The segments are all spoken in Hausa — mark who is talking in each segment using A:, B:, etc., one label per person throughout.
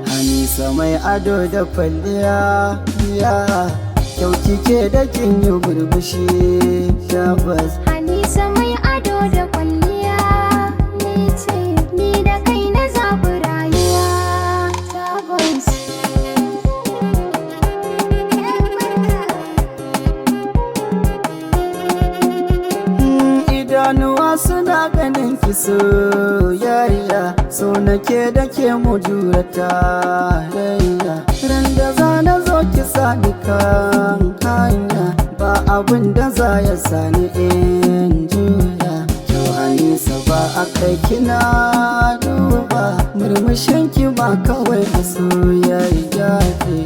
A: Hanisa mai ado da kwalliya, kyau kike da kin yi burbushi tabbas.
B: Hanisa mai ado da kwalliya, ni ce ni da kai na zaɓi rayuwa tabbas.
A: Idanuwa suna ganin ki soyayya, so nake da ke mu jura tarayya. Ran da za na zo ki sani kan hanya, ba abin da za ya sani in juya. Yau Hanisa ba a kai kina duba, murmushin ki ba kawai a soyayya ce.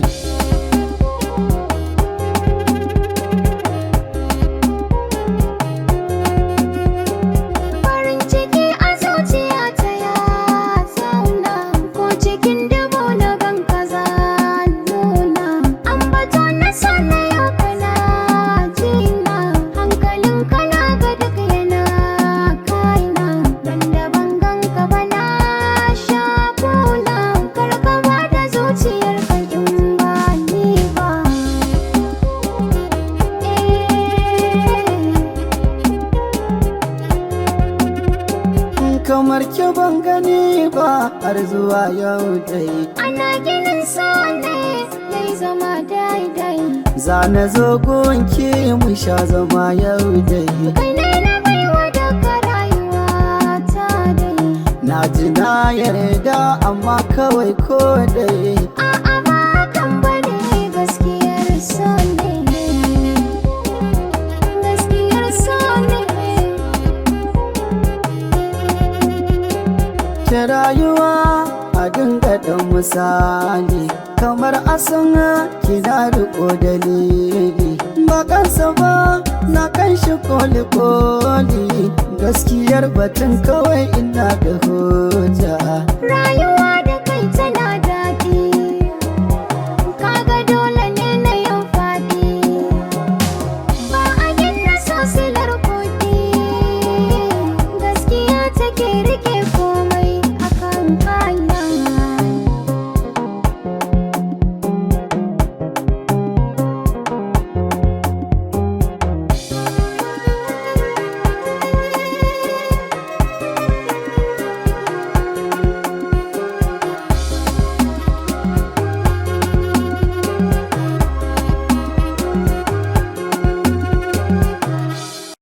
A: Kamar ki ban gani ba har zuwa yau dai.
B: Ana ginin so ne zai zama daidai.
A: Za na zo gunki mu sha zama yau dai.
B: Kai ne na baiwa daga rayuwa ta dai.
A: Na ji na yarda amma kawai ko dai.
B: A'a ba kan bane gaskiyar so ne. Gaskiyar so ne.
A: Ke rayuwa a dinga ɗan misali, kamar asan kina riko dalili. Ba kansa ba na kan shi koli-koli, gaskiyar batun kawai ina da hujja.
B: Rayuwa